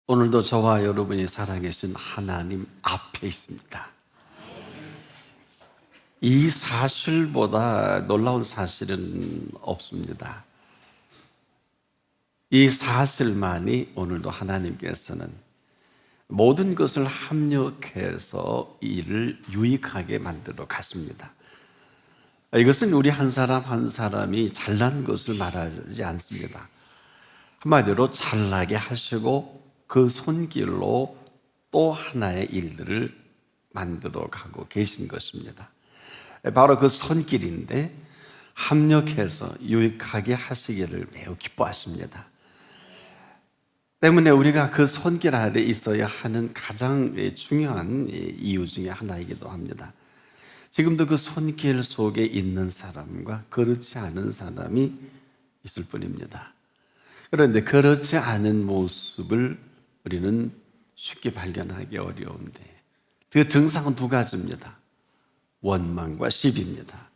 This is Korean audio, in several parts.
오늘도 저와 여러분이 살아계신 하나님 앞에 있습니다. 이 사실보다 놀라운 사실은 없습니다. 이 사실만이 오늘도 하나님께서는 모든 것을 합력해서 이를 유익하게 만들어 가십니다. 이것은 우리 한 사람 한 사람이 잘난 것을 말하지 않습니다. 한마디로 잘나게 하시고 그 손길로 또 하나의 일들을 만들어 가고 계신 것입니다. 바로 그 손길인데 합력해서 유익하게 하시기를 매우 기뻐하십니다. 때문에 우리가 그 손길 아래 있어야 하는 가장 중요한 이유 중에 하나이기도 합니다. 지금도 그 손길 속에 있는 사람과 그렇지 않은 사람이 있을 뿐입니다. 그런데 그렇지 않은 모습을 우리는 쉽게 발견하기 어려운데 그 증상은 두 가지입니다. 원망과 시비입니다.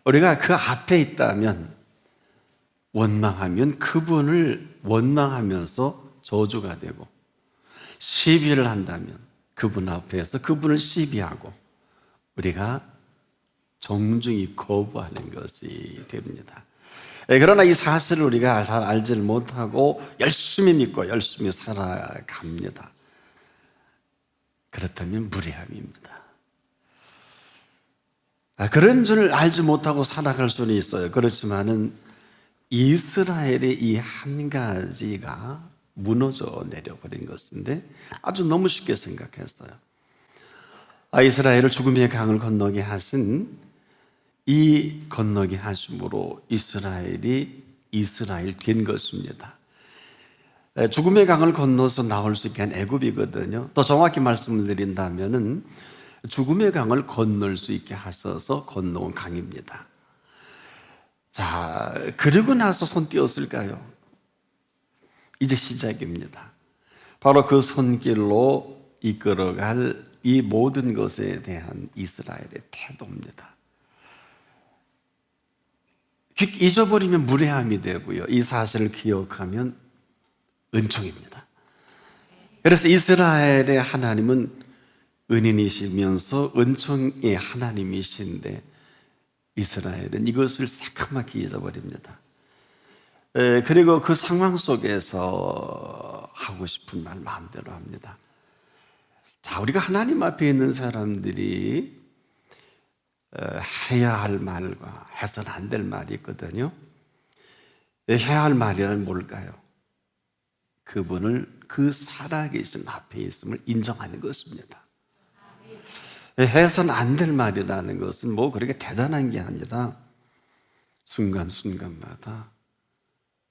우리가 그 앞에 있다면 원망하면 그분을 원망하면서 저주가 되고, 시비를 한다면 그분 앞에서 그분을 시비하고 우리가 정중히 거부하는 것이 됩니다. 그러나 이 사실을 우리가 잘 알지를 못하고 열심히 믿고 열심히 살아갑니다. 그렇다면 무례함입니다. 그런 줄 알지 못하고 살아갈 수는 있어요. 그렇지만은 이스라엘의 이 한 가지가 무너져 내려버린 것인데 아주 너무 쉽게 생각했어요. 이스라엘을 죽음의 강을 건너게 하신 이 건너게 하심으로 이스라엘이 이스라엘 된 것입니다. 죽음의 강을 건너서 나올 수 있게 한 애굽이거든요. 더 정확히 말씀을 드린다면은 죽음의 강을 건널 수 있게 하셔서 건너온 강입니다. 자, 그러고 나서 손 띄었을까요? 이제 시작입니다. 바로 그 손길로 이끌어갈 이 모든 것에 대한 이스라엘의 태도입니다. 잊어버리면 무례함이 되고요. 이 사실을 기억하면 은총입니다. 그래서 이스라엘의 하나님은 은인이시면서 은총의 하나님이신데 이스라엘은 이것을 새카맣게 잊어버립니다. 그리고 그 상황 속에서 하고 싶은 말 마음대로 합니다. 자, 우리가 하나님 앞에 있는 사람들이 해야 할 말과 해서는 안 될 말이 있거든요. 해야 할 말이란 뭘까요? 그분을 그 살아계신 앞에 있음을 인정하는 것입니다. 해서는 안 될 말이라는 것은 뭐 그렇게 대단한 게 아니라 순간순간마다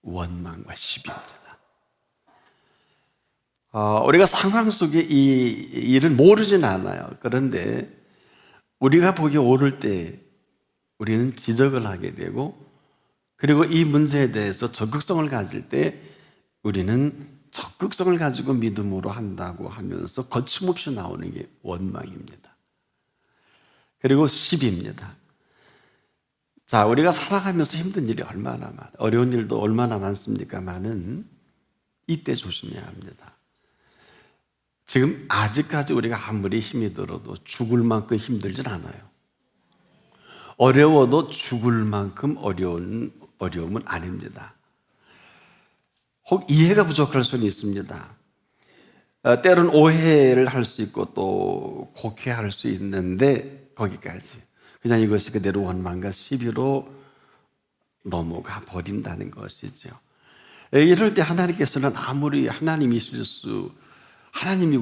원망과 시비입니다. 우리가 상황 속에 이 일은 모르진 않아요. 그런데 우리가 보기에 옳을 때 우리는 지적을 하게 되고, 그리고 이 문제에 대해서 적극성을 가질 때 우리는 적극성을 가지고 믿음으로 한다고 하면서 거침없이 나오는 게 원망입니다. 그리고 시비입니다. 자, 우리가 살아가면서 힘든 일이 얼마나 많아요. 어려운 일도 얼마나 많습니까만은 이때 조심해야 합니다. 지금 아직까지 우리가 아무리 힘이 들어도 죽을 만큼 힘들진 않아요. 어려워도 죽을 만큼 어려움은 아닙니다. 혹 이해가 부족할 수는 있습니다. 때로는 오해를 할 수 있고 또 곡해할 수 있는데 거기까지 그냥 이것이 그대로 원망과 시비로 넘어가 버린다는 것이죠. 이럴 때 하나님께서는 아무리 하나님이고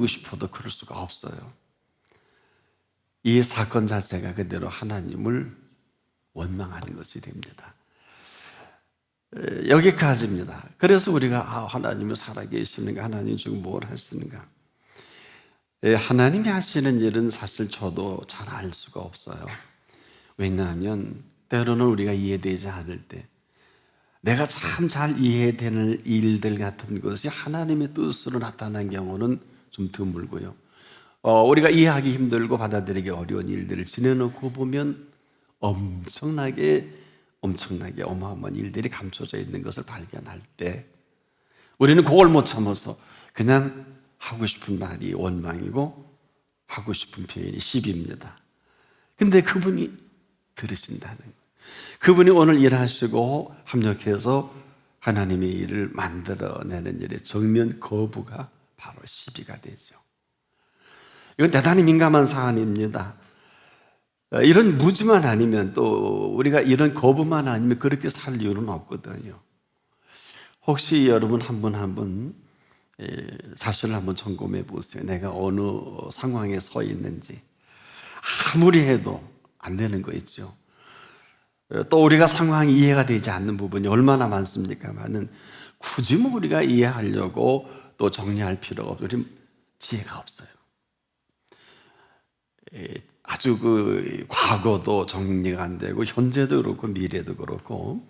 싶어도 그럴 수가 없어요. 이 사건 자체가 그대로 하나님을 원망하는 것이 됩니다. 여기까지입니다. 그래서 우리가 하나님은 살아계시는가, 하나님 지금 뭘 하시는가. 하나님이 하시는 일은 사실 저도 잘 알 수가 없어요. 왜냐하면 때로는 우리가 이해되지 않을 때 내가 참 잘 이해되는 일들 같은 것이 하나님의 뜻으로 나타난 경우는 좀 드물고요. 우리가 이해하기 힘들고 받아들이기 어려운 일들을 지내놓고 보면 엄청나게 어마어마한 일들이 감춰져 있는 것을 발견할 때 우리는 그걸 못 참아서 그냥 하고 싶은 말이 원망이고 하고 싶은 표현이 시비입니다. 근데 그분이 들으신다는 거예요. 그분이 오늘 일하시고 합력해서 하나님의 일을 만들어내는 일의 정면 거부가 바로 시비가 되죠. 이건 대단히 민감한 사안입니다. 이런 무지만 아니면, 또 우리가 이런 거부만 아니면 그렇게 살 이유는 없거든요. 혹시 여러분 한 분 한 분 자신을 한번 점검해 보세요. 내가 어느 상황에 서 있는지. 아무리 해도 안 되는 거 있죠. 또 우리가 상황이 이해가 되지 않는 부분이 얼마나 많습니까만은 굳이 뭐 우리가 이해하려고 또 정리할 필요가 없어요. 우리 지혜가 없어요. 아주 그 과거도 정리가 안 되고 현재도 그렇고 미래도 그렇고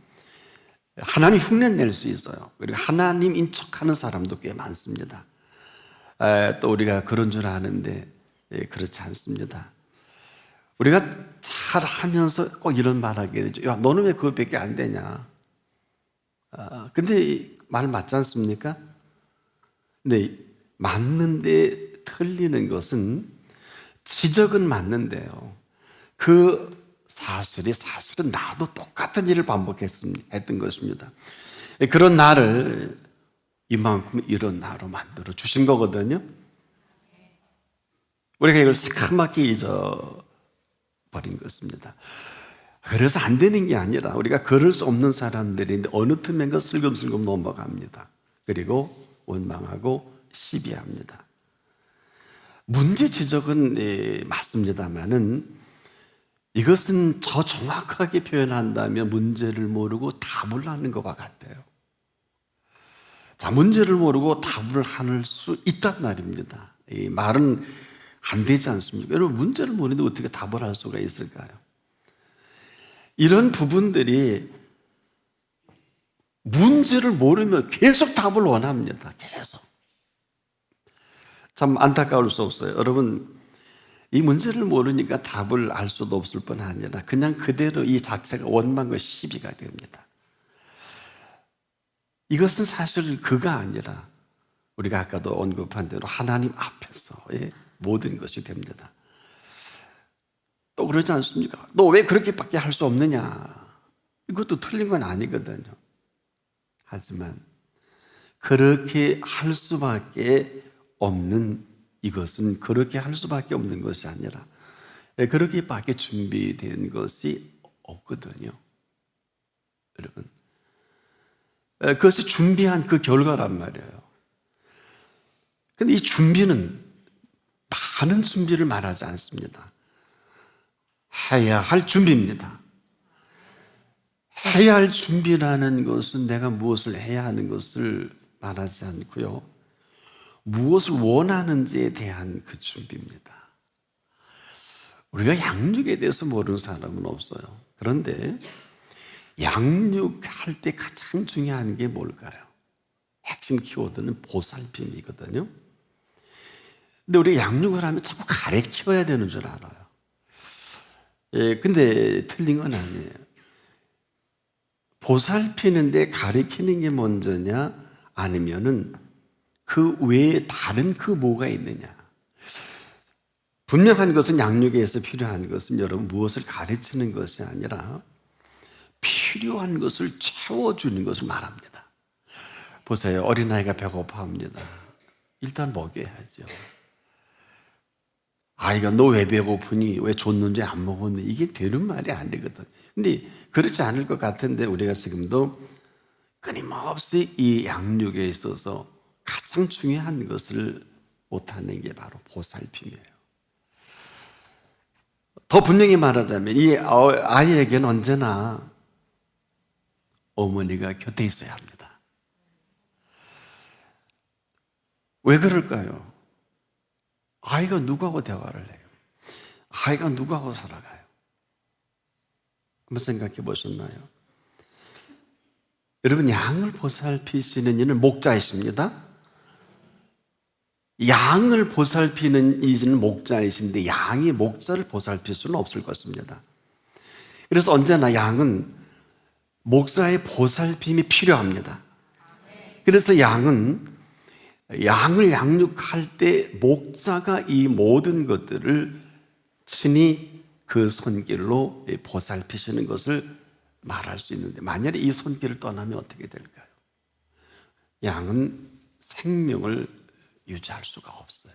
하나님 흉내낼 수 있어요. 그리고 하나님인 척하는 사람도 꽤 많습니다. 또 우리가 그런 줄 아는데 그렇지 않습니다. 우리가 잘하면서 꼭 이런 말하게 되죠. 야, 너는 왜 그것밖에 안 되냐? 근데 말 맞지 않습니까? 근데 맞는데 틀리는 것은, 지적은 맞는데요, 그 사실은 나도 똑같은 일을 반복했던 것입니다. 그런 나를 이만큼 이런 나로 만들어 주신 거거든요. 우리가 이걸 새카맣게 잊어버린 것입니다. 그래서 안 되는 게 아니라 우리가 그럴 수 없는 사람들인데 어느 틈엔가 슬금슬금 넘어갑니다. 그리고 원망하고 시비합니다. 문제 지적은 맞습니다만은 이것은 더 정확하게 표현한다면 문제를 모르고 답을 하는 것과 같아요. 자, 문제를 모르고 답을 할 수 있단 말입니다. 이 말은 안 되지 않습니까? 여러분, 문제를 모르는데 어떻게 답을 할 수가 있을까요? 이런 부분들이 문제를 모르면 계속 답을 원합니다. 계속. 참 안타까울 수 없어요. 여러분, 이 문제를 모르니까 답을 알 수도 없을 뿐 아니라 그냥 그대로 이 자체가 원망과 시비가 됩니다. 이것은 사실 그가 아니라 우리가 아까도 언급한 대로 하나님 앞에서의 모든 것이 됩니다. 또 그러지 않습니까? 너 왜 그렇게밖에 할 수 없느냐? 이것도 틀린 건 아니거든요. 하지만 그렇게 할 수밖에 없는 이것은 그렇게 할 수밖에 없는 것이 아니라 그렇게밖에 준비된 것이 없거든요. 여러분, 그것이 준비한 그 결과란 말이에요. 근데 이 준비는 많은 준비를 말하지 않습니다. 해야 할 준비입니다. 해야 할 준비라는 것은 내가 무엇을 해야 하는 것을 말하지 않고요, 무엇을 원하는지에 대한 그 준비입니다. 우리가 양육에 대해서 모르는 사람은 없어요. 그런데 양육할 때 가장 중요한 게 뭘까요? 핵심 키워드는 보살핌이거든요. 근데 우리가 양육을 하면 자꾸 가르쳐야 되는 줄 알아요. 근데 틀린 건 아니에요. 보살피는데 가르치는 게 먼저냐, 아니면은 그 외에 다른 그 뭐가 있느냐. 분명한 것은, 양육에서 필요한 것은 여러분 무엇을 가르치는 것이 아니라 필요한 것을 채워주는 것을 말합니다. 보세요. 어린아이가 배고파합니다. 일단 먹여야죠. 아이가 너 왜 배고프니? 왜 줬는지 안 먹었니? 이게 되는 말이 아니거든. 근데 그렇지 않을 것 같은데 우리가 지금도 끊임없이 이 양육에 있어서 가장 중요한 것을 못하는 게 바로 보살핌이에요. 더 분명히 말하자면 이 아이에게는 언제나 어머니가 곁에 있어야 합니다. 왜 그럴까요? 아이가 누구하고 대화를 해요? 아이가 누구하고 살아가요? 한번 생각해 보셨나요? 여러분, 양을 보살피시는 이는 목자이십니다. 양을 보살피는 이는 목자이신데 양이 목자를 보살필 수는 없을 것입니다. 그래서 언제나 양은 목자의 보살핌이 필요합니다. 그래서 양은 양을 양육할 때 목자가 이 모든 것들을 친히 그 손길로 보살피시는 것을 말할 수 있는데, 만약에 이 손길을 떠나면 어떻게 될까요? 양은 생명을 유지할 수가 없어요.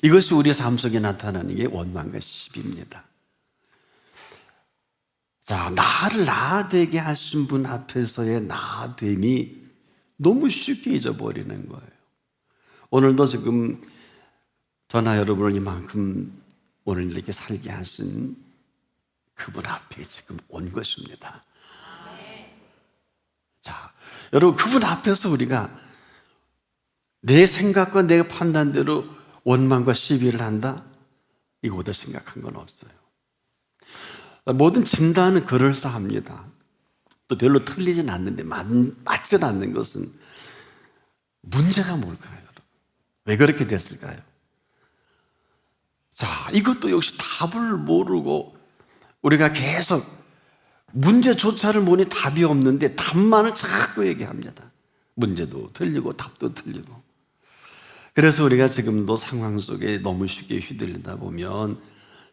이것이 우리의 삶 속에 나타나는 게 원망과 시비입니다. 자, 나를 나되게 하신 분 앞에서의 나됨이 너무 쉽게 잊어버리는 거예요. 오늘도 지금 저나 여러분을 이만큼 오늘 이렇게 살게 하신 그분 앞에 지금 온 것입니다. 자, 여러분, 그분 앞에서 우리가 내 생각과 내 판단대로 원망과 시비를 한다? 이거보다 심각한 건 없어요. 모든 진단은 그럴싸합니다. 또 별로 틀리진 않는데 맞진 않는 것은 문제가 뭘까요? 여러분? 왜 그렇게 됐을까요? 자, 이것도 역시 답을 모르고 우리가 계속 문제조차를 보니 답이 없는데 답만을 자꾸 얘기합니다. 문제도 틀리고 답도 틀리고. 그래서 우리가 지금도 상황 속에 너무 쉽게 휘둘리다 보면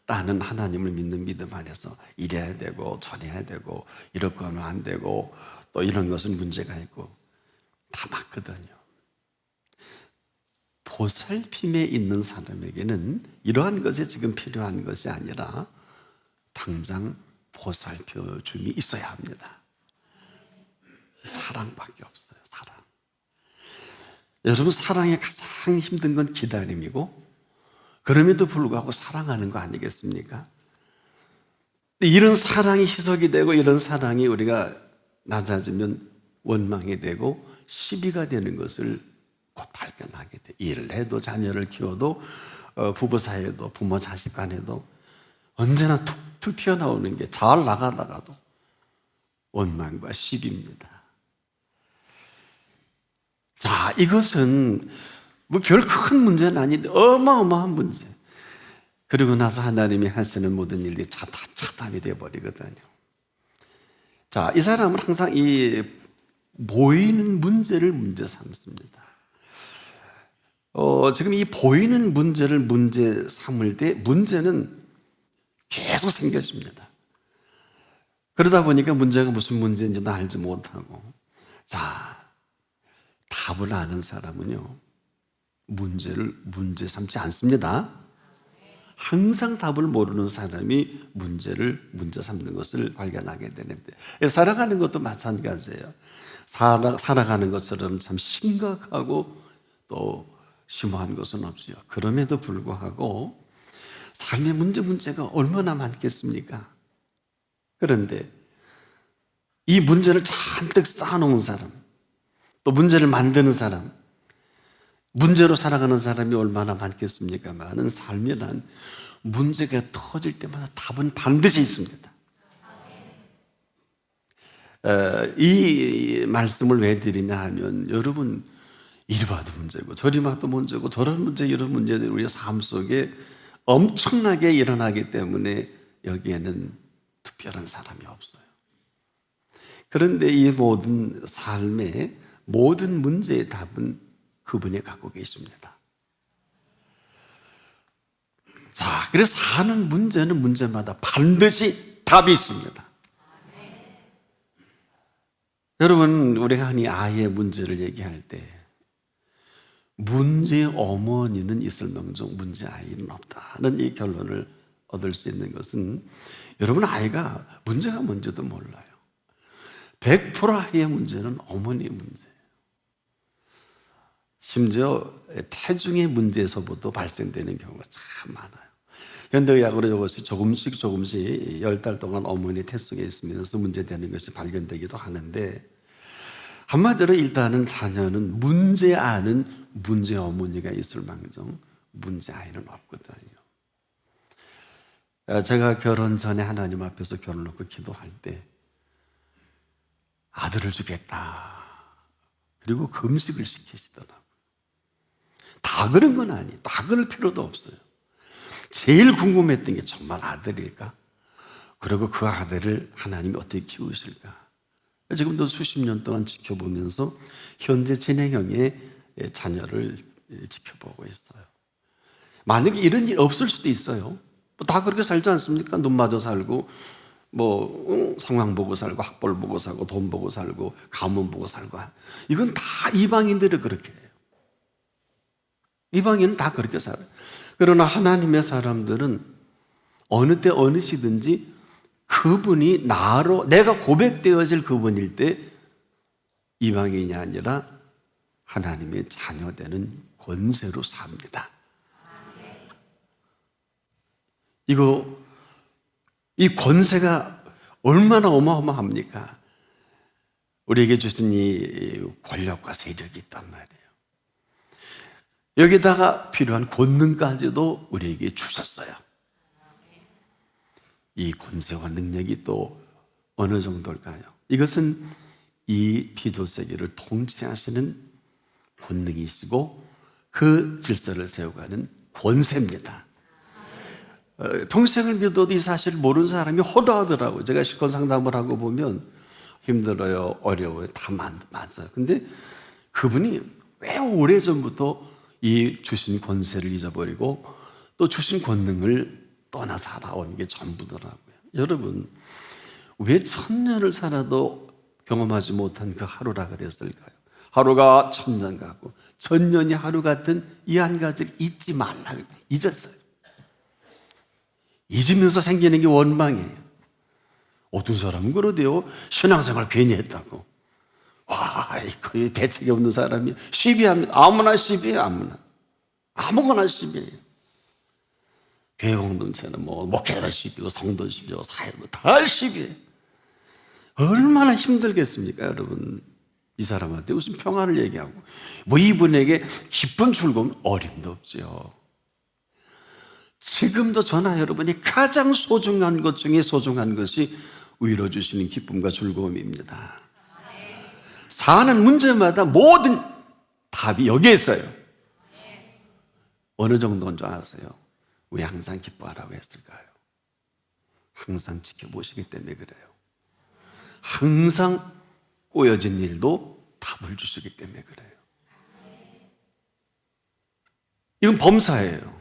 나는 하나님을 믿는 믿음 안에서 이래야 되고 저래야 되고 이럴 거는 안 되고 또 이런 것은 문제가 있고 다 맞거든요. 보살핌에 있는 사람에게는 이러한 것이 지금 필요한 것이 아니라 당장 보살펴 줌이 있어야 합니다. 사랑밖에 없어요. 사랑. 여러분, 사랑에 가장 힘든 건 기다림이고, 그럼에도 불구하고 사랑하는 거 아니겠습니까? 이런 사랑이 희석이 되고 이런 사랑이 우리가 낮아지면 원망이 되고 시비가 되는 것을 곧 발견하게 돼. 일을 해도 자녀를 키워도 부부 사이에도 부모 자식 간에도 언제나 툭툭 튀어나오는 게 잘 나가다가도 원망과 시비입니다. 자, 이것은 뭐 별 큰 문제는 아닌데 어마어마한 문제. 그리고 나서 하나님이 하시는 모든 일들이 차단이 되어버리거든요. 자, 이 사람은 항상 이 보이는 문제를 문제 삼습니다. 지금 이 보이는 문제를 문제 삼을 때 문제는 계속 생겨집니다. 그러다 보니까 문제가 무슨 문제인지도 알지 못하고, 자, 답을 아는 사람은요, 문제를 문제 삼지 않습니다. 항상 답을 모르는 사람이 문제를 문제 삼는 것을 발견하게 되는데, 살아가는 것도 마찬가지예요. 살아가는 것처럼 참 심각하고 또 심오한 것은 없어요. 그럼에도 불구하고 삶의 문제가 얼마나 많겠습니까? 그런데 이 문제를 잔뜩 쌓아놓은 사람, 또 문제를 만드는 사람, 문제로 살아가는 사람이 얼마나 많겠습니까? 많은 삶이란 문제가 터질 때마다 답은 반드시 있습니다. 이 말씀을 왜 드리냐 하면, 여러분, 이리 봐도 문제고 저리 봐도 문제고 저런 문제 이런 문제들이 우리 삶 속에 엄청나게 일어나기 때문에 여기에는 특별한 사람이 없어요. 그런데 이 모든 삶의 모든 문제의 답은 그분이 갖고 계십니다. 자, 그래서 사는 문제는 문제마다 반드시 답이 있습니다. 여러분, 우리가 흔히 아이의 문제를 얘기할 때 문제 어머니는 있을망정 문제 아이는 없다는 이 결론을 얻을 수 있는 것은, 여러분, 아이가 문제가 뭔지도 몰라요. 100% 아이의 문제는 어머니의 문제예요. 심지어 태중의 문제에서부터 발생되는 경우가 참 많아요. 현대의학으로 이것이 조금씩 10달 동안 어머니 태 속에 있으면서 문제되는 것이 발견되기도 하는데, 한마디로 일단은 자녀는 문제 아는 문제 어머니가 있을 망정 문제 아이는 없거든요. 제가 결혼 전에 하나님 앞에서 결혼 놓고 기도할 때 아들을 주겠다, 그리고 금식을 시키시더라고요. 다 그런 건 아니에요. 다 그럴 필요도 없어요. 제일 궁금했던 게 정말 아들일까? 그리고 그 아들을 하나님이 어떻게 키우실까? 지금도 수십 년 동안 지켜보면서 현재 진행형의 자녀를 지켜보고 있어요. 만약에 이런 일 없을 수도 있어요. 다 그렇게 살지 않습니까? 눈 맞아 살고 상황 보고 살고 학벌 보고 살고 돈 보고 살고 가문 보고 살고, 이건 다 이방인들이 그렇게 해요. 이방인은 다 그렇게 살아요. 그러나 하나님의 사람들은 어느 때 어느 시든지 그분이 나로 내가 고백되어질 그분일 때 이방인이 아니라 하나님의 자녀되는 권세로 삽니다. 이 권세가 얼마나 어마어마합니까? 우리에게 주신 이 권력과 세력이 있단 말이에요. 여기다가 필요한 권능까지도 우리에게 주셨어요. 이 권세와 능력이 또 어느 정도일까요? 이것은 이 피조 세계를 통치하시는 권능이시고 그 질서를 세워가는 권세입니다. 평생을 믿어도 이 사실을 모르는 사람이 허다하더라고요. 제가 실권 상담을 하고 보면 힘들어요, 어려워요, 다 맞아요. 근데 그분이 왜 오래전부터 이 주신 권세를 잊어버리고 또 주신 권능을 떠나 살아온 게 전부더라고요. 여러분, 왜 1000년을 살아도 경험하지 못한 그 하루라 그랬을까요? 하루가 1000년 같고 1000년이 하루 같은 이 한 가지를 잊지 말라, 잊었어요. 잊으면서 생기는 게 원망이에요. 어떤 사람은 그러대요. 신앙생활 괜히 했다고. 와, 그 대책이 없는 사람이 시비합니다. 아무나 시비해요, 아무나. 아무거나 시비해요. 교회 공동체는 목회자 시비고 성도 시비고 사회도 다 시비해요. 얼마나 힘들겠습니까, 여러분? 이 사람한테 무슨 평안을 얘기하고 이분에게 기쁜 출금 어림도 없죠. 지금도 저나 여러분이 가장 소중한 것 중에 소중한 것이 위로 주시는 기쁨과 즐거움입니다. 사는 문제마다 모든 답이 여기에 있어요. 어느 정도인 줄 아세요? 왜 항상 기뻐하라고 했을까요? 항상 지켜보시기 때문에 그래요. 항상 꼬여진 일도 답을 주시기 때문에 그래요. 이건 범사예요.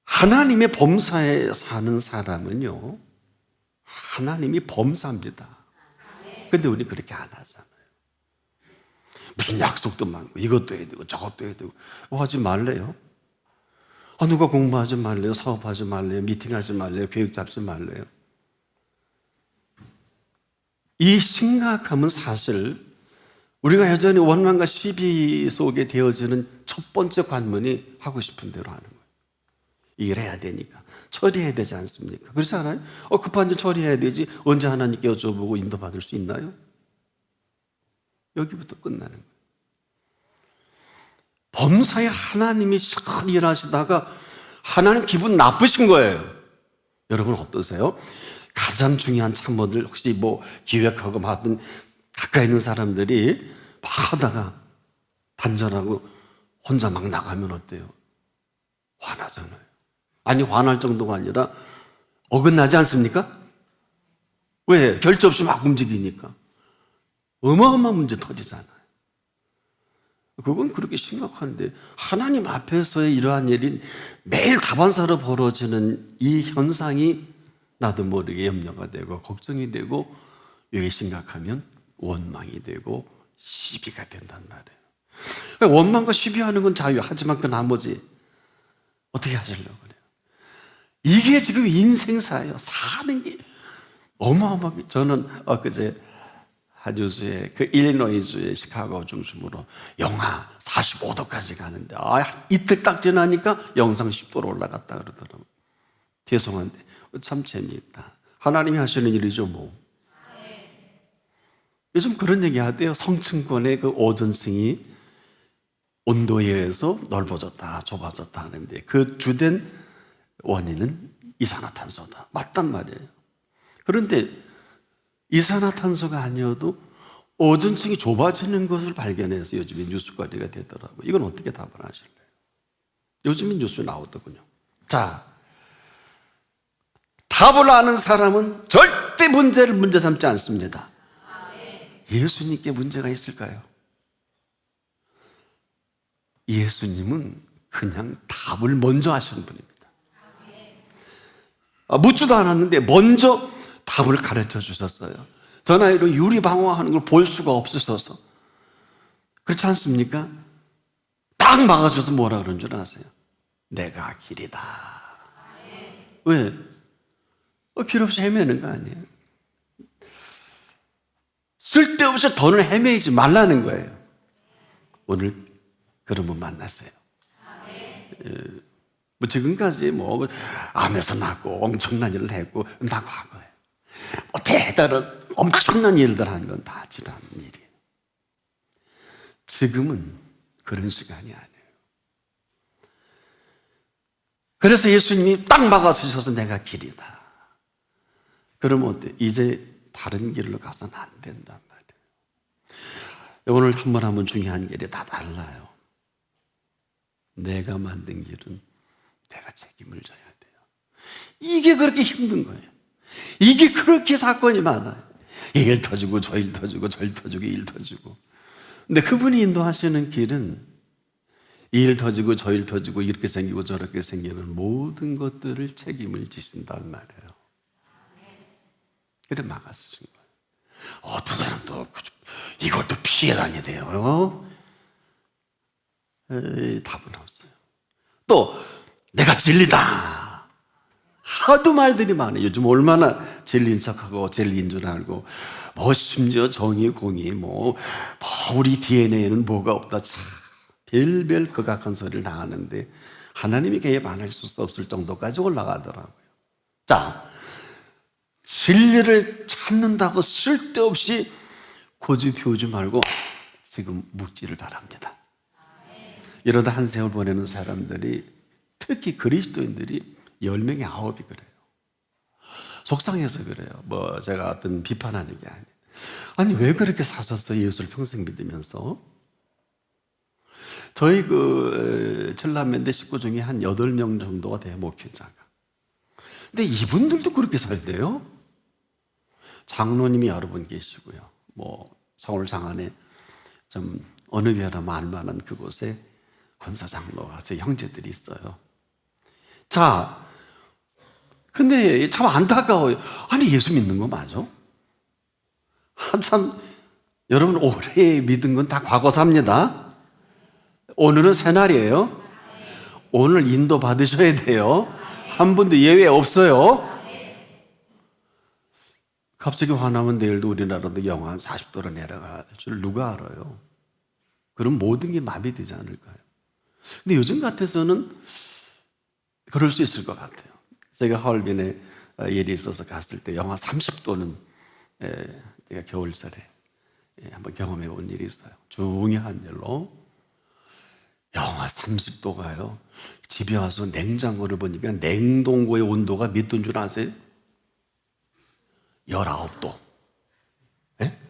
하나님의 범사에 사는 사람은요, 하나님이 범사입니다. 근데 우리 그렇게 안 하잖아요. 무슨 약속도 많고 이것도 해야 되고 저것도 해야 되고 하지 말래요? 누가 공부하지 말래요? 사업하지 말래요? 미팅하지 말래요? 계획 잡지 말래요? 이 심각함은 사실 우리가 여전히 원망과 시비 속에 되어지는 첫 번째 관문이 하고 싶은 대로 하는 거예요. 일해야 되니까 처리해야 되지 않습니까? 그렇지 않아요? 급한 일 처리해야 되지 언제 하나님께 여쭤보고 인도받을 수 있나요? 여기부터 끝나는 거예요. 범사에 하나님이 참 일하시다가 하나님 기분 나쁘신 거예요. 여러분 어떠세요? 가장 중요한 참모들 혹시 기획하고 하든 가까이 있는 사람들이 막 하다가 단절하고 혼자 막 나가면 어때요? 화나잖아요. 아니 화날 정도가 아니라 어긋나지 않습니까? 왜? 결제 없이 막 움직이니까 어마어마한 문제 터지잖아요. 그건 그렇게 심각한데 하나님 앞에서의 이러한 일이 매일 다반사로 벌어지는 이 현상이 나도 모르게 염려가 되고 걱정이 되고 이게 심각하면 원망이 되고 시비가 된단 말이에요. 원망과 시비하는 건 자유. 하지만 그 나머지 어떻게 하시려고 그래요? 이게 지금 인생사예요. 사는 게 어마어마하게. 저는 엊그제 하주주에 그 일리노이주의 시카고 중심으로 영하 45도까지 가는데 이틀 딱 지나니까 영상 10도로 올라갔다 그러더라고요. 죄송한데 참 재미있다. 하나님이 하시는 일이죠 뭐. 요즘 그런 얘기 하대요. 성층권의 그 오존층이 온도에 의해서 넓어졌다 좁아졌다 하는데 그 주된 원인은 이산화탄소다. 맞단 말이에요. 그런데 이산화탄소가 아니어도 오존층이 좁아지는 것을 발견해서 요즘에 뉴스거리가 되더라고요. 이건 어떻게 답을 하실래요? 요즘에 뉴스에 나오더군요. 자, 답을 아는 사람은 절대 문제를 문제 삼지 않습니다. 예수님께 문제가 있을까요? 예수님은 그냥 답을 먼저 하시는 분입니다. 묻지도 않았는데 먼저 답을 가르쳐 주셨어요. 저 나이로 유리방어하는 걸 볼 수가 없으셔서. 그렇지 않습니까? 딱 막아줘서 뭐라 그런 줄 아세요? 내가 길이다. 왜? 길 없이 헤매는 거 아니에요. 쓸데없이 돈을 헤매지 말라는 거예요. 오늘 그런 분 만났어요. 뭐 지금까지 뭐 암에서 낳고 엄청난 일을 했고 다 과거예요. 대단한 엄청난 일들 한 건 다 지난 일이에요. 지금은 그런 시간이 아니에요. 그래서 예수님이 딱 막아서셔서 내가 길이다. 그러면 어때? 이제 다른 길로 가서는 안 된단 말이에요. 오늘 한번 중요한 길이 다 달라요. 내가 만든 길은 내가 책임을 져야 돼요. 이게 그렇게 힘든 거예요. 이게 그렇게 사건이 많아요. 이 일 터지고 저 일 터지고 저 일 터지고 이 일 터지고. 근데 그분이 인도하시는 길은 이 일 터지고 저 일 터지고 이렇게 생기고 저렇게 생기는 모든 것들을 책임을 지신단 말이에요. 그래 막아주신 거예요. 어떤 사람도 이걸 또 피해 다녀야 돼요. 답은 없어요. 또 내가 진리다. 하도 말들이 많아요. 요즘 얼마나 진리인 척하고 진리인 줄 알고 뭐 심지어 정의 공의 뭐 우리 DNA에는 뭐가 없다. 참 별별 극악한 소리를 다 하는데 하나님이 개입 안 할 수 없을 정도까지 올라가더라고요. 자, 진리를 찾는다고 쓸데없이 고집 피우지 말고 지금 묻기를 바랍니다. 이러다 한 세월 보내는 사람들이 특히 그리스도인들이 10명에 9이 그래요. 속상해서 그래요. 뭐 제가 어떤 비판하는 게 아니에요. 아니 왜 그렇게 사셨어요? 예수를 평생 믿으면서. 저희 그 전남면대 식구 중에 한 8명 정도가 돼요, 목회자가. 근데 이분들도 그렇게 살대요. 장로님이 여러 분 계시고요. 뭐 서울 장안에 좀 어느 교회라면 알만한 그곳에 권사 장로가 제 형제들이 있어요. 자, 근데 참 안타까워요. 아니 예수 믿는 거 맞아? 참 여러분 오래 믿은 건 다 과거사입니다. 오늘은 새날이에요. 오늘 인도 받으셔야 돼요. 한 분도 예외 없어요. 갑자기 화나면 내일도 우리나라도 영하 한 40도로 내려갈 줄 누가 알아요? 그럼 모든 게 마비되지 않을까요? 근데 요즘 같아서는 그럴 수 있을 것 같아요. 제가 하얼빈에 일이 있어서 갔을 때 영하 30도는 제가 겨울철에 한번 경험해 본 일이 있어요. 중요한 일로 영하 30도가요. 집에 와서 냉장고를 보니까 냉동고의 온도가 몇 도인 줄 아세요? 19도. 네?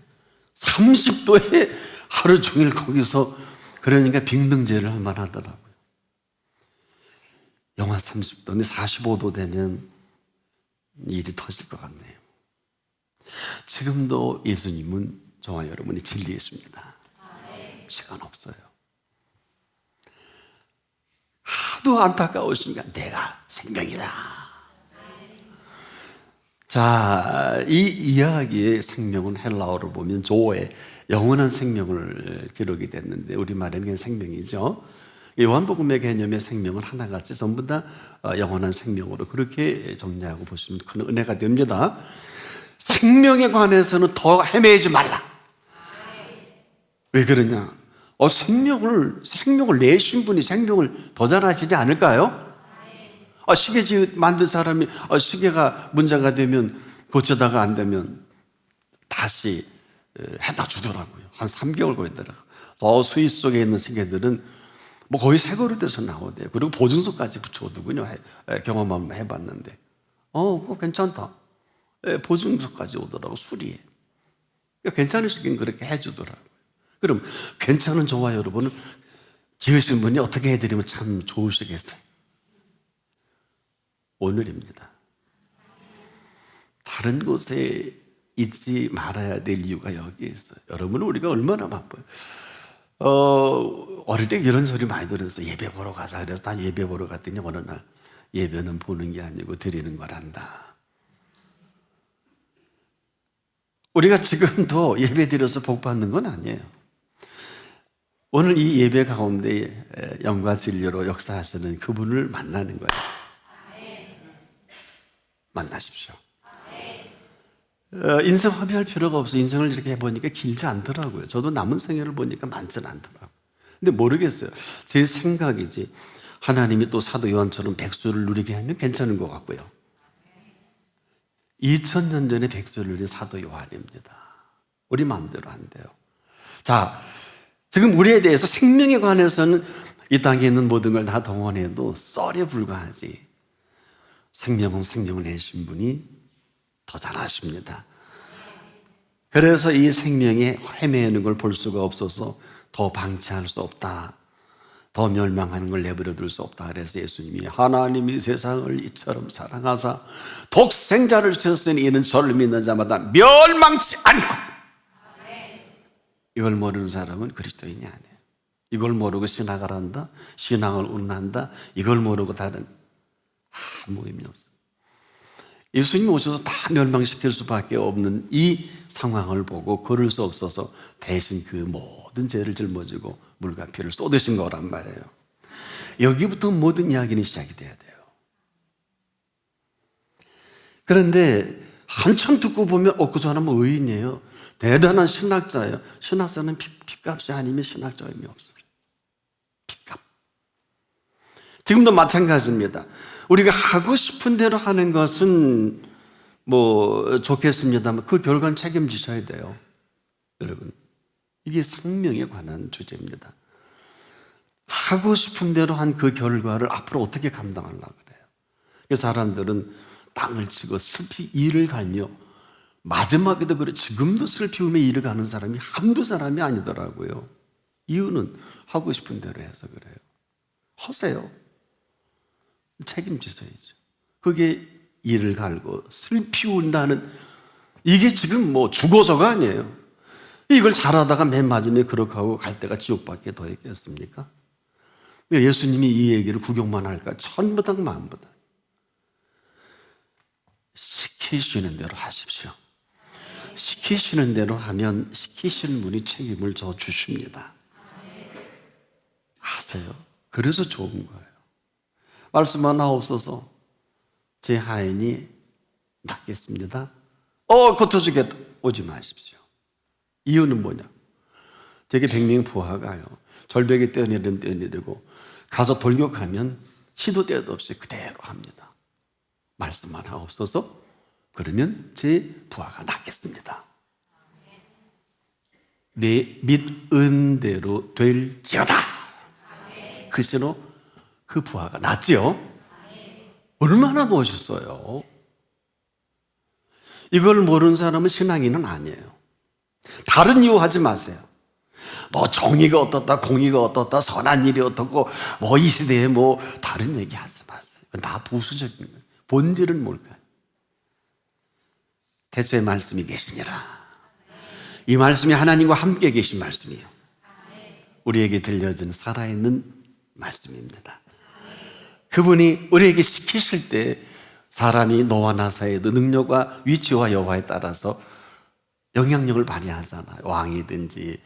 30도에 하루 종일 거기서 그러니까 빙등제를 할 만하더라고요. 영하 30도, 근데 45도 되면 일이 터질 것 같네요. 지금도 예수님은 저와 여러분이 진리했습니다. 시간 없어요. 하도 안타까우시니까 내가 생명이다. 자, 이 이야기의 생명은 헬라어로 보면 조에 영원한 생명을 기록이 됐는데 우리말에는 그냥 생명이죠. 요한복음의 개념의 생명은 하나같이 전부 다 영원한 생명으로 그렇게 정리하고 보시면 큰 은혜가 됩니다. 생명에 관해서는 더 헤매지 말라. 왜 그러냐? 생명을 내신 분이 생명을 더 잘하시지 않을까요? 시계 만든 사람이 시계가 문제가 되면 고치다가 안 되면 다시 해다 주더라고요. 한 3개월 걸리더라고요. 스위스 속에 있는 시계들은 뭐 거의 새 거로 돼서 나오대요. 그리고 보증서까지 붙여오더군요. 경험 한번 해봤는데. 그거 괜찮다. 보증서까지 오더라고, 수리에. 괜찮으시긴 그렇게 해주더라고요. 그럼 괜찮은 저와 여러분은 지으신 분이 어떻게 해드리면 참 좋으시겠어요? 오늘입니다. 다른 곳에 있지 말아야 될 이유가 여기에 있어요. 여러분은 우리가 얼마나 바빠요. 어릴 때 이런 소리 많이 들었어. 예배 보러 가자. 그래서 다 예배 보러 갔더니 어느 날 예배는 보는 게 아니고 드리는 거란다. 우리가 지금도 예배 드려서 복 받는 건 아니에요. 오늘 이 예배 가운데 영과 진리로 역사하시는 그분을 만나는 거예요. 만나십시오. 인생 허비할 필요가 없어. 인생을 이렇게 해보니까 길지 않더라고요. 저도 남은 생애를 보니까 많지는 않더라고요. 근데 모르겠어요. 제 생각이지. 하나님이 또 사도 요한처럼 백수를 누리게 하면 괜찮은 것 같고요. 2000년 전에 백수를 누린 사도 요한입니다. 우리 마음대로 안 돼요. 자, 지금 우리에 대해서 생명에 관해서는 이 땅에 있는 모든 걸 다 동원해도 썰에 불과하지. 생명은 생명을 내신 분이 더 잘하십니다. 그래서 이 생명에 헤매는 걸 볼 수가 없어서 더 방치할 수 없다. 더 멸망하는 걸 내버려 둘 수 없다. 그래서 예수님이 하나님이 세상을 이처럼 사랑하사 독생자를 주셨으니 이는 저를 믿는 자마다 멸망치 않고. 이걸 모르는 사람은 그리스도인이 아니에요. 이걸 모르고 신학을 한다, 신앙을 운운한다, 이걸 모르고 다른 아무 의미 없어요. 예수님이 오셔서 다 멸망시킬 수밖에 없는 이 상황을 보고 걸을 수 없어서 대신 그 모든 죄를 짊어지고 물과 피를 쏟으신 거란 말이에요. 여기부터 모든 이야기는 시작이 돼야 돼요. 그런데 한참 듣고 보면 그 사람은 의인이에요. 대단한 신학자예요. 신학자는 핏값이 아니면 신학자 의미 없어요. 핏값. 지금도 마찬가지입니다. 우리가 하고 싶은 대로 하는 것은 뭐 좋겠습니다만 그 결과는 책임지셔야 돼요. 여러분, 이게 생명에 관한 주제입니다. 하고 싶은 대로 한 그 결과를 앞으로 어떻게 감당하려고 그래요. 그 사람들은 땅을 치고 슬피 일을 갈며 마지막에도 그래 지금도 슬피 울며 일을 가는 사람이 한두 사람이 아니더라고요. 이유는 하고 싶은 대로 해서 그래요. 하세요. 책임지셔야죠. 그게 이를 갈고 슬피 운다는 이게 지금 뭐 죽어서가 아니에요. 이걸 잘하다가 맨 마지막에 그렇게 하고 갈 때가 지옥밖에 더 있겠습니까? 예수님이 이 얘기를 구경만 할까? 천부당 만부당. 시키시는 대로 하십시오. 시키시는 대로 하면 시키시는 분이 책임을 져 주십니다. 아세요? 그래서 좋은 거예요. 말씀 하나 없어서 제 하인이 낫겠습니다. 고쳐주겠다. 오지 마십시오. 이유는 뭐냐? 되게 100명의 부하가요. 절벽에 뛰어내리고 가서 돌격하면 시도 때도 없이 그대로 합니다. 말씀 하나 없어서 그러면 제 부하가 낫겠습니다. 내 믿은 대로 될지어다. 글쎄로 그 부하가 낫지요. 얼마나 멋있어요. 이걸 모르는 사람은 신앙인은 아니에요. 다른 이유 하지 마세요. 뭐 정의가 어떻다, 공의가 어떻다, 선한 일이 어떻고 뭐 이 시대에 뭐 다른 얘기 하지 마세요. 다 부수적인 거예요. 본질은 뭘까요? 태초에 말씀이 계시니라. 이 말씀이 하나님과 함께 계신 말씀이에요. 우리에게 들려진 살아있는 말씀입니다. 그분이 우리에게 시키실 때 사람이 너와 나 사이에도 능력과 위치와 여과에 따라서 영향력을 발휘하잖아요. 왕이든지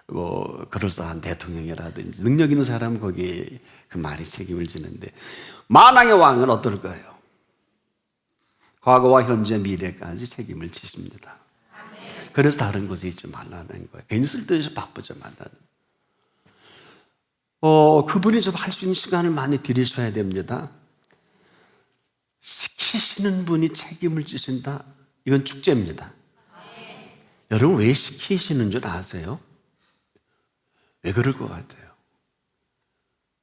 뭐 그럴싸한 대통령이라든지 능력 있는 사람은 거기에 그 말이 책임을 지는데 만왕의 왕은 어떨까요? 과거와 현재 미래까지 책임을 지십니다. 그래서 다른 곳에 있지 말라는 거예요. 괜히 쓸데없이 바쁘지 말라는. 그분이 좀 할 수 있는 시간을 많이 들이셔야 됩니다. 시키시는 분이 책임을 지신다. 이건 축제입니다. 여러분 왜 시키시는 줄 아세요? 왜 그럴 것 같아요?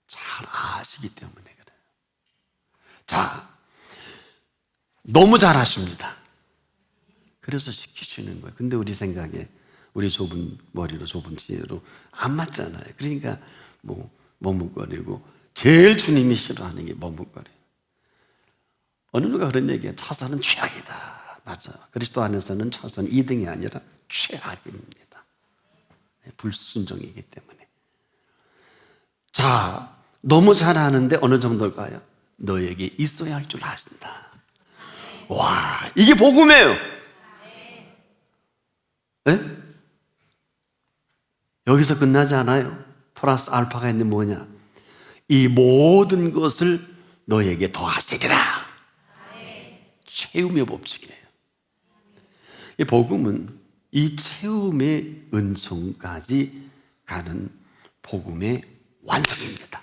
잘 아시기 때문에 그래요. 자, 너무 잘 아십니다. 그래서 시키시는 거예요. 근데 우리 생각에 우리 좁은 머리로 좁은 지혜로 안 맞잖아요. 그러니까 뭐 머뭇거리고 제일 주님이 싫어하는 게 머뭇거려요. 어느 누가 그런 얘기해요. 차선은 최악이다. 맞아요. 그리스도 안에서는 차선 2등이 아니라 최악입니다. 불순종이기 때문에. 자, 너무 잘하는데 어느 정도일까요? 너에게 있어야 할 줄 아신다. 와, 이게 복음이에요. 네? 여기서 끝나지 않아요. 플러스 알파가 있는 뭐냐? 이 모든 것을 너에게 더하시리라. 채움의 법칙이에요. 이 복음은 이 채움의 은총까지 가는 복음의 완성입니다.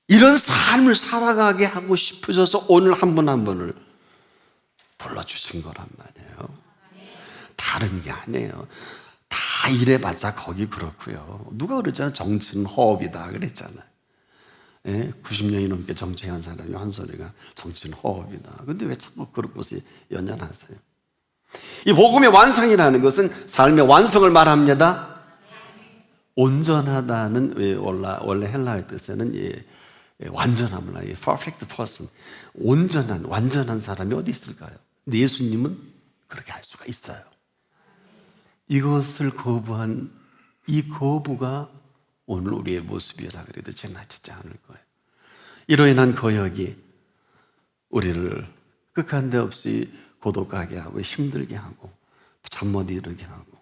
이런 삶을 살아가게 하고 싶으셔서 오늘 한 분 한 분을 불러주신 거란 말이에요. 다른 게 아니에요. 다 이래봤자 거기 그렇고요. 누가 그랬잖아요. 정치는 허업이다 그랬잖아요. 예? 90년이 넘게 정치한 사람이 한 소리가 정치는 허업이다. 근데 왜 자꾸 그런 것이 연연하세요? 이 복음의 완성이라는 것은 삶의 완성을 말합니다. 온전하다는 원래 헬라어 뜻에는 완전함을 말해요. perfect person, 온전한 완전한 사람이 어디 있을까요? 근데 예수님은 그렇게 할 수가 있어요. 이것을 거부한 이 거부가 오늘 우리의 모습이라 그래도 지나치지 않을 거예요. 이로 인한 거역이 우리를 끝한 데 없이 고독하게 하고 힘들게 하고 잠 못 이루게 하고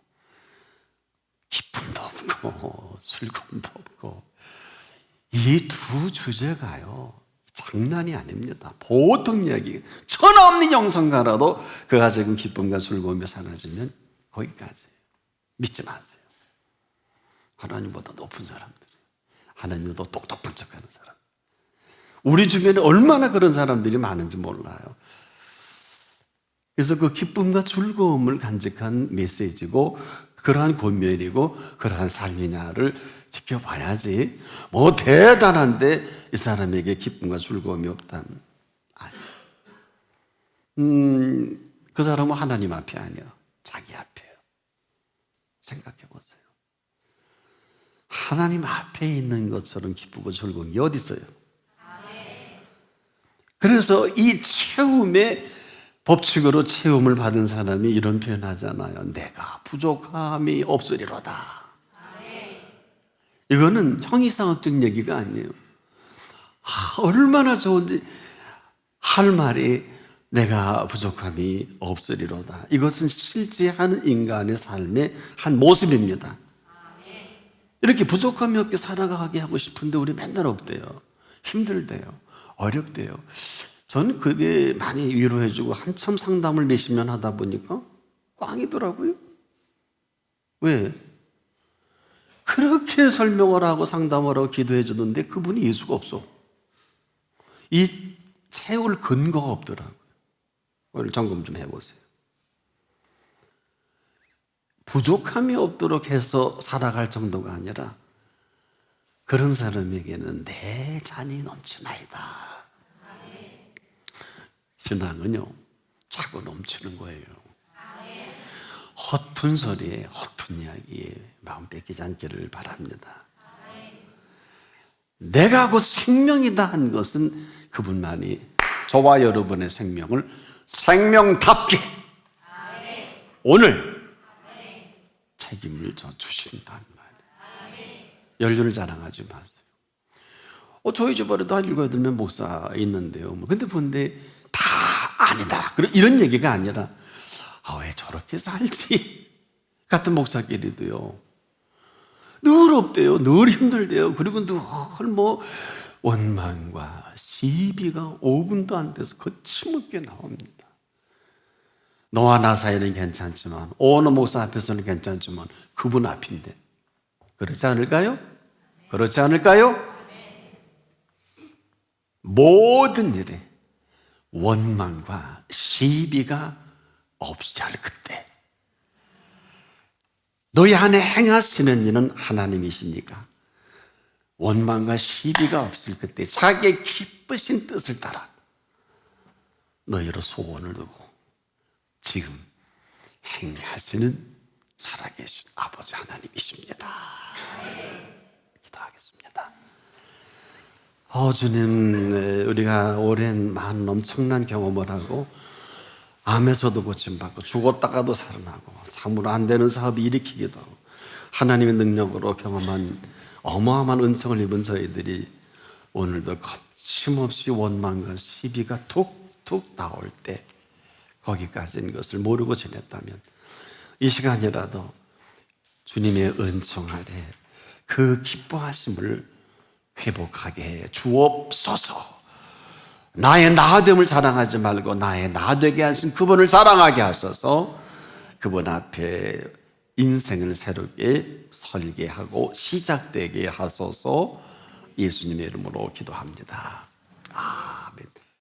기쁨도 없고 즐거움도 없고 이 두 주제가요 장난이 아닙니다. 보통 이야기 천하 없는 영성가라도 그가 지금 기쁨과 즐거움이 사라지면 거기까지 믿지 마세요. 하나님보다 높은 사람들이 하나님보다 똑똑한 척하는 사람 우리 주변에 얼마나 그런 사람들이 많은지 몰라요. 그래서 그 기쁨과 즐거움을 간직한 메시지고 그러한 권면이고 그러한 삶이냐를 지켜봐야지 뭐 대단한데 이 사람에게 기쁨과 즐거움이 없다면 아니에요. 그 사람은 하나님 앞이 아니에요. 자기 앞이에요. 생각해 보세요. 하나님 앞에 있는 것처럼 기쁘고 즐거운 게 어디 있어요? 그래서 이 채움의 법칙으로 채움을 받은 사람이 이런 표현하잖아요. 내가 부족함이 없으리로다. 이거는 형이상학적 얘기가 아니에요. 얼마나 좋은지 할 말이 내가 부족함이 없으리로다. 이것은 실제하는 인간의 삶의 한 모습입니다. 이렇게 부족함이 없게 살아가게 하고 싶은데 우리 맨날 없대요. 힘들대요. 어렵대요. 저는 그게 많이 위로해주고 한참 상담을 몇십 년 하다 보니까 꽝이더라고요. 왜? 그렇게 설명을 하고 상담을 하고 기도해 주는데 그분이 예수가 없어. 이 채울 근거가 없더라고요. 오늘 점검 좀 해보세요. 부족함이 없도록 해서 살아갈 정도가 아니라 그런 사람에게는 내 잔이 넘치나이다. 신앙은요 차고 넘치는 거예요. 허튼 소리에 허튼 이야기에 마음 뺏기지 않기를 바랍니다. 내가 곧 생명이다 한 것은 그분만이 저와 여러분의 생명을 생명답게 오늘 책임을 져 주신다는 말이에요. 연륜을 자랑하지 마세요. 저희 집안에도 한 7-8명 목사 있는데요. 근데 본데 다 아니다. 이런 얘기가 아니라 왜 저렇게 살지? 같은 목사끼리도요. 늘 없대요. 늘 힘들대요. 그리고 늘 원망과 시비가 5분도 안 돼서 거침없게 나옵니다. 너와 나 사이는 괜찮지만 어느 목사 앞에서는 괜찮지만 그분 앞인데 그렇지 않을까요? 그렇지 않을까요? 모든 일에 원망과 시비가 없지 않을 그때 너희 안에 행하시는 이는 하나님이시니까 원망과 시비가 없을 그때 자기의 기쁘신 뜻을 따라 너희로 소원을 두고 지금 행하시는 살아계신 아버지 하나님이십니다. 기도하겠습니다. 주님, 우리가 오랜 많은 엄청난 경험을 하고 암에서도 고침받고 죽었다가도 살아나고 참으로 안 되는 사업이 일으키기도 하고 하나님의 능력으로 경험한 어마어마한 은총을 입은 저희들이 오늘도 거침없이 원망과 시비가 툭툭 나올 때 거기까지인 것을 모르고 지냈다면 이 시간이라도 주님의 은총 아래 그 기뻐하심을 회복하게 해 주옵소서. 나의 나됨을 자랑하지 말고 나의 나되게 하신 그분을 자랑하게 하셔서 그분 앞에 인생을 새롭게 설계하고 시작되게 하소서. 예수님의 이름으로 기도합니다.